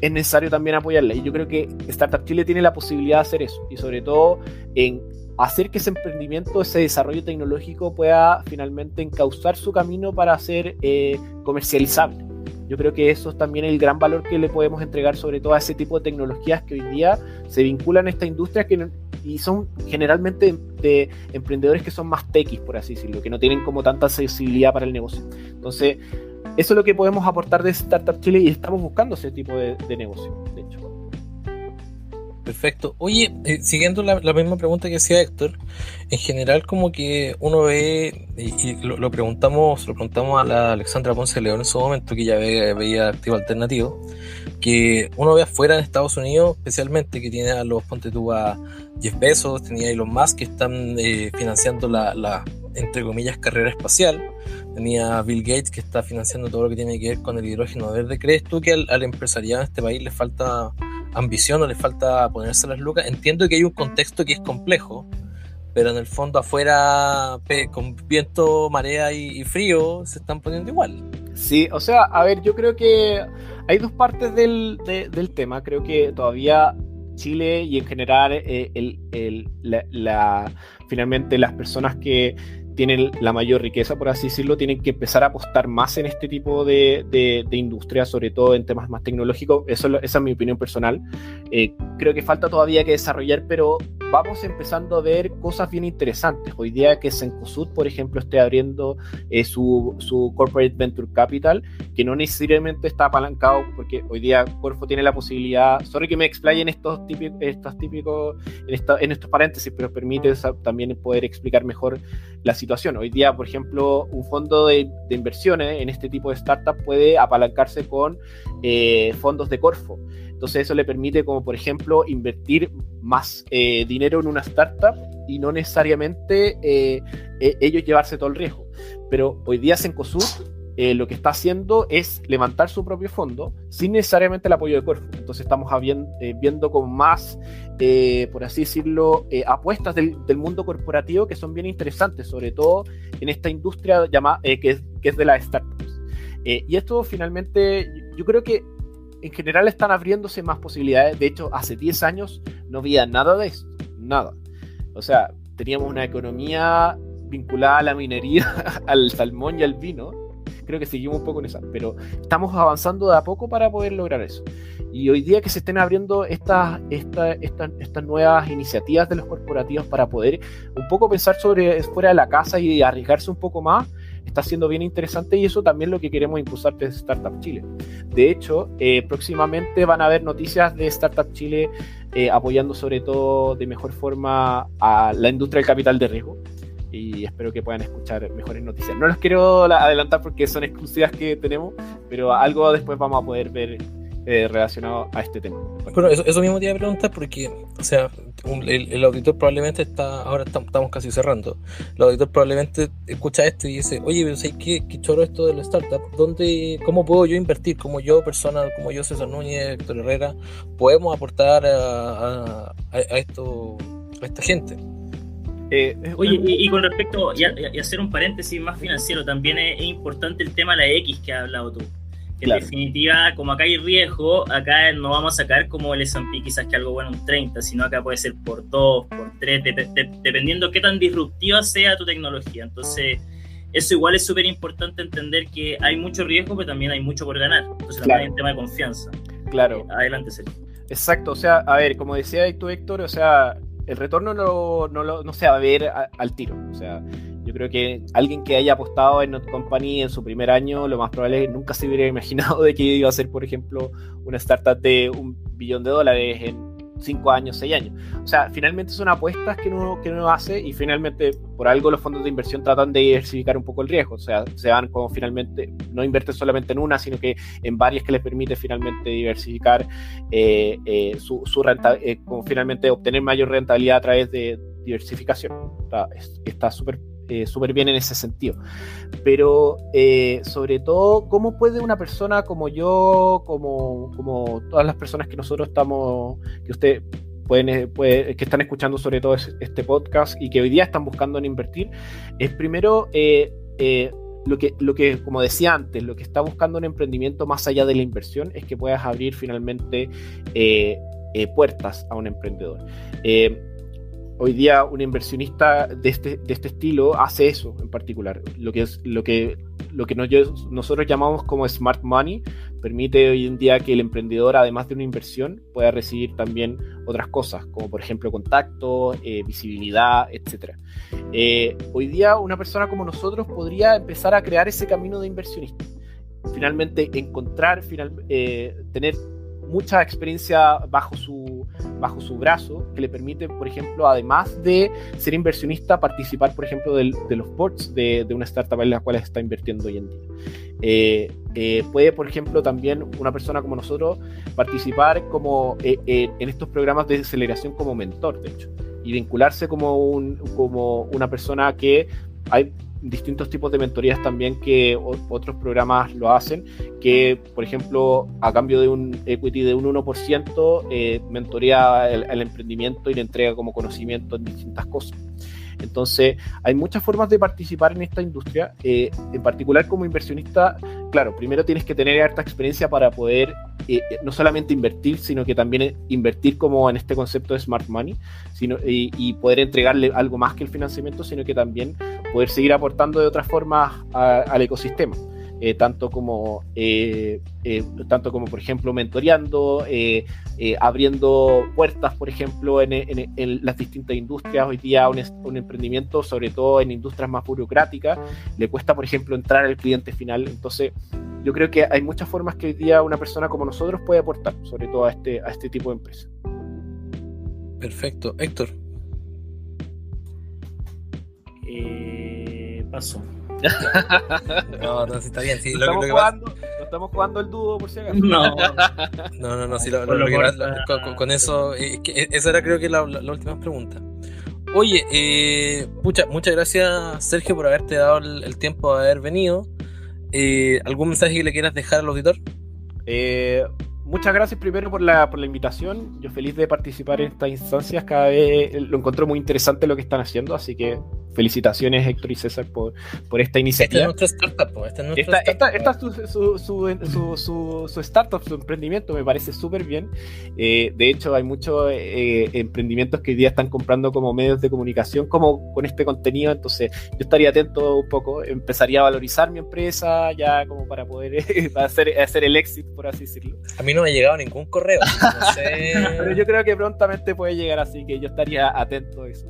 necesario también apoyarla, y yo creo que Startup Chile tiene la posibilidad de hacer eso, y sobre todo en hacer que ese emprendimiento, ese desarrollo tecnológico pueda finalmente encauzar su camino para ser comercializable. Yo creo que eso es también el gran valor que le podemos entregar, sobre todo a ese tipo de tecnologías que hoy día se vinculan a esta industria, y son generalmente de emprendedores que son más techis, por así decirlo, que no tienen como tanta accesibilidad para el negocio. Entonces, eso es lo que podemos aportar de Startup Chile, y estamos buscando ese tipo de negocio, de hecho. Perfecto. Oye, siguiendo la misma pregunta que hacía Héctor, en general como que uno ve, y lo preguntamos a la Alexandra Ponce León en su momento, que ya veía Activo Alternativo, que uno ve afuera en Estados Unidos, especialmente, que tiene ponte tú a Jeff Bezos, tenía a Elon Musk, que están financiando la entre comillas carrera espacial, tenía a Bill Gates, que está financiando todo lo que tiene que ver con el hidrógeno verde. ¿Crees tú que al empresariado en este país le falta ambición o le falta ponerse las lucas? Entiendo que hay un contexto que es complejo, pero en el fondo afuera, con viento, marea y frío, se están poniendo igual. Sí, o sea, a ver, yo creo que hay dos partes del tema. Creo que todavía Chile y en general finalmente las personas que tienen la mayor riqueza, por así decirlo, tienen que empezar a apostar más en este tipo de industria, sobre todo en temas más tecnológicos. Esa es mi opinión personal. Creo que falta todavía que desarrollar, pero vamos empezando a ver cosas bien interesantes. Hoy día que Cencosud, por ejemplo, esté abriendo su Corporate Venture Capital, que no necesariamente está apalancado, porque hoy día Corfo tiene la posibilidad, sorry que me explaye en estos paréntesis, pero permite también poder explicar mejor la situación. Hoy día, por ejemplo, un fondo de inversiones en este tipo de startup puede apalancarse con fondos de Corfo. Entonces eso le permite, como por ejemplo, invertir más dinero en una startup y no necesariamente ellos llevarse todo el riesgo. Pero hoy día Cencosud lo que está haciendo es levantar su propio fondo sin necesariamente el apoyo de Corfo. Entonces estamos viendo con más, por así decirlo, apuestas del mundo corporativo que son bien interesantes, sobre todo en esta industria llamada, que es de las startups. Y esto finalmente, yo creo que en general están abriéndose más posibilidades. De hecho, hace 10 años no había nada de esto, nada. O sea, teníamos una economía vinculada a la minería, al salmón y al vino. Creo que seguimos un poco en esa, pero estamos avanzando de a poco para poder lograr eso. Y hoy día que se estén abriendo estas nuevas iniciativas de los corporativos para poder un poco pensar fuera de la casa y arriesgarse un poco más, está siendo bien interesante, y eso también es lo que queremos impulsar desde Startup Chile. De hecho, próximamente van a haber noticias de Startup Chile apoyando sobre todo de mejor forma a la industria del capital de riesgo, y espero que puedan escuchar mejores noticias. No los quiero adelantar porque son exclusivas que tenemos, pero algo después vamos a poder ver relacionado a este tema. Bueno, eso mismo te iba a preguntar porque, o sea, el auditor probablemente ahora estamos casi cerrando. El auditor probablemente escucha esto y dice, oye, pero ¿sabes qué choro esto de la startup? ¿Cómo puedo yo invertir? ¿Cómo yo, persona, como yo, César Núñez, Héctor Herrera, podemos aportar a esta gente? Oye, y con respecto, y hacer un paréntesis más financiero, también es importante el tema de la X que has hablado tú. Que claro. En definitiva, como acá hay riesgo, acá no vamos a sacar como el S&P quizás que algo bueno un 30, sino acá puede ser por 2, por 3, dependiendo qué tan disruptiva sea tu tecnología. Entonces, eso igual es súper importante entender que hay mucho riesgo, pero también hay mucho por ganar. Entonces, claro. También hay un tema de confianza. Claro. Adelante, Sergio. Exacto, o sea, a ver, como decía tú, Héctor, o sea, el retorno no se va a ver al tiro. O sea, yo creo que alguien que haya apostado en Not Company en su primer año, lo más probable es que nunca se hubiera imaginado de que iba a ser, por ejemplo, una startup de $1 billón en 5 años, 6 años. O sea, finalmente son apuestas que uno hace, y finalmente por algo los fondos de inversión tratan de diversificar un poco el riesgo. O sea, se van como finalmente, no invierten solamente en una, sino que en varias, que les permite finalmente diversificar su rentabilidad, como finalmente obtener mayor rentabilidad a través de diversificación. Está súper bien en ese sentido, pero sobre todo, ¿cómo puede una persona como yo, como todas las personas que nosotros estamos, que usted que están escuchando sobre todo este podcast y que hoy día están buscando en invertir, es primero lo que, como decía antes, lo que está buscando un emprendimiento más allá de la inversión es que puedas abrir finalmente puertas a un emprendedor. Hoy día un inversionista de este estilo hace eso en particular. Lo que nosotros llamamos como smart money permite hoy en día que el emprendedor, además de una inversión, pueda recibir también otras cosas, como por ejemplo contacto, visibilidad, etc. Hoy día una persona como nosotros podría empezar a crear ese camino de inversionista. Finalmente tener mucha experiencia bajo su brazo, que le permite, por ejemplo, además de ser inversionista, participar, por ejemplo, de los boards de una startup en la cual está invirtiendo hoy en día. Puede, por ejemplo, también una persona como nosotros participar en estos programas de aceleración como mentor, de hecho, y vincularse como una persona que hay distintos tipos de mentorías también que otros programas lo hacen, que por ejemplo a cambio de un equity de un 1% mentoría el emprendimiento y le entrega como conocimiento en distintas cosas. Entonces, hay muchas formas de participar en esta industria. En particular, como inversionista, claro, primero tienes que tener harta experiencia para poder no solamente invertir, sino que también invertir como en este concepto de smart money, y poder entregarle algo más que el financiamiento, sino que también poder seguir aportando de otras formas al ecosistema. Tanto como por ejemplo mentoreando, abriendo puertas, por ejemplo, en las distintas industrias. Hoy día un emprendimiento, sobre todo en industrias más burocráticas, le cuesta, por ejemplo, entrar al cliente final. Entonces yo creo que hay muchas formas que hoy día una persona como nosotros puede aportar, sobre todo a este tipo de empresas. Perfecto. Héctor. Paso. No, sí, está bien. Sí, no estamos jugando el dúo, por si acaso. No. Sí, con eso, esa era, creo que la última pregunta. Oye, muchas gracias, Sergio, por haberte dado el tiempo de haber venido. ¿Algún mensaje que le quieras dejar al auditor? Muchas gracias primero por la invitación. Yo feliz de participar en estas instancias. Cada vez lo encuentro muy interesante lo que están haciendo, así que felicitaciones, Héctor y César, por esta iniciativa. Esta es nuestra startup. Esta es su startup, su emprendimiento, me parece súper bien. De hecho, hay muchos emprendimientos que hoy día están comprando como medios de comunicación, como con este contenido. Entonces, yo estaría atento un poco, empezaría a valorizar mi empresa ya como para poder hacer el éxito, por así decirlo. A mí no me ha llegado ningún correo, no sé. Pero yo creo que prontamente puede llegar, así que yo estaría atento a eso.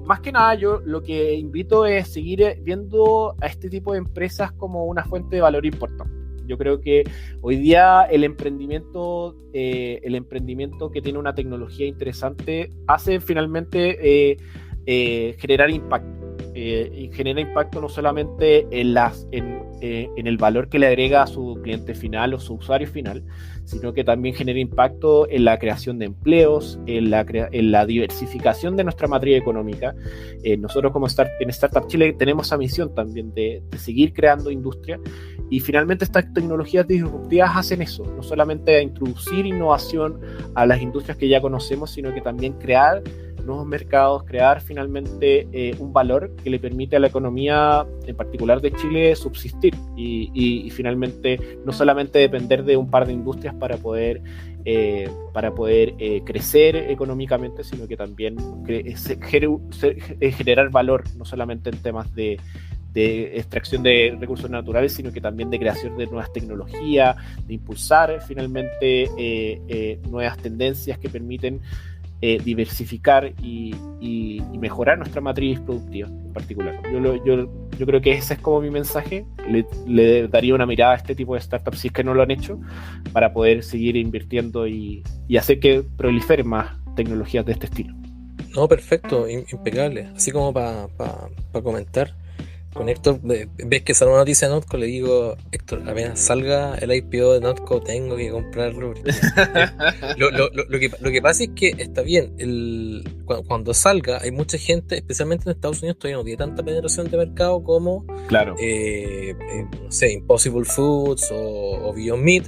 Más que nada, yo lo que invito es seguir viendo a este tipo de empresas como una fuente de valor importante. Yo creo que hoy día el emprendimiento que tiene una tecnología interesante hace finalmente generar impacto. Y genera impacto no solamente en el valor que le agrega a su cliente final o su usuario final, sino que también genera impacto en la creación de empleos, en la diversificación de nuestra matriz económica. Nosotros como en Startup Chile tenemos esa misión también de seguir creando industria, y finalmente estas tecnologías disruptivas hacen eso, no solamente introducir innovación a las industrias que ya conocemos, sino que también crear nuevos mercados, crear finalmente un valor que le permite a la economía, en particular de Chile, subsistir y finalmente no solamente depender de un par de industrias para poder crecer económicamente, sino que también generar valor, no solamente en temas de extracción de recursos naturales, sino que también de creación de nuevas tecnologías, de impulsar finalmente nuevas tendencias que permiten diversificar y mejorar nuestra matriz productiva en particular. Yo creo que ese es como mi mensaje. Le daría una mirada a este tipo de startups, si es que no lo han hecho, para poder seguir invirtiendo y hacer que proliferen más tecnologías de este estilo. No, perfecto, impecable. Así como para comentar con Héctor, ves que sale una noticia de Notco, le digo, Héctor, apenas salga el IPO de Notco, tengo que comprarlo. Lo que pasa es que está bien, cuando salga, hay mucha gente, especialmente en Estados Unidos, todavía no tiene tanta penetración de mercado como, claro, no sé, Impossible Foods o Beyond Meat,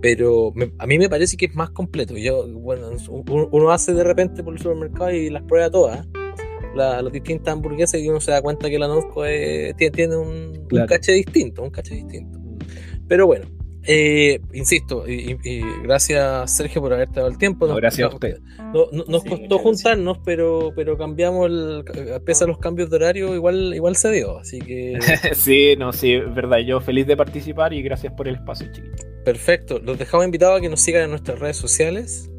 pero a mí me parece que es más completo. Uno hace de repente por el supermercado y las prueba todas, las distintas hamburguesas, y uno se da cuenta que la Notco tiene un caché distinto. Pero bueno, insisto, y gracias, Sergio, por haberte dado el tiempo. Gracias a usted. Nos costó juntarnos, pero cambiamos pese a los cambios de horario, igual se dio, así que... Sí, es verdad, yo feliz de participar y gracias por el espacio, chiquitos. Perfecto, los dejamos invitados a que nos sigan en nuestras redes sociales.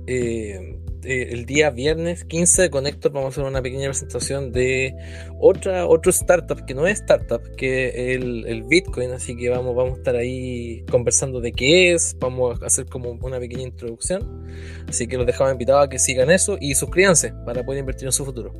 El día viernes 15 con Héctor vamos a hacer una pequeña presentación de otro startup que no es startup, que es el Bitcoin, así que vamos a estar ahí conversando de qué es, vamos a hacer como una pequeña introducción, así que los dejamos invitados a que sigan eso y suscríbanse para poder invertir en su futuro.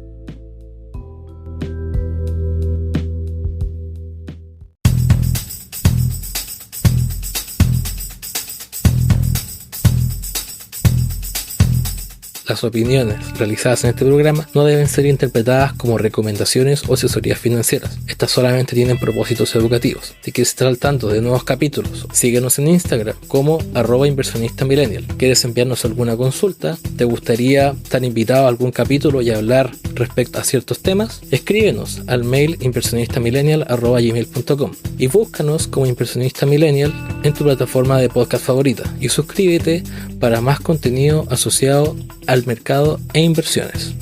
las opiniones realizadas en este programa no deben ser interpretadas como recomendaciones o asesorías financieras. Estas solamente tienen propósitos educativos. Si quieres estar al tanto de nuevos capítulos, síguenos en Instagram como @inversionistamillennial. ¿Quieres enviarnos alguna consulta? ¿Te gustaría estar invitado a algún capítulo y hablar respecto a ciertos temas? Escríbenos al mail inversionistamillennial@gmail.com y búscanos como Inversionista Millennial en tu plataforma de podcast favorita y suscríbete para más contenido asociado al mercado e inversiones.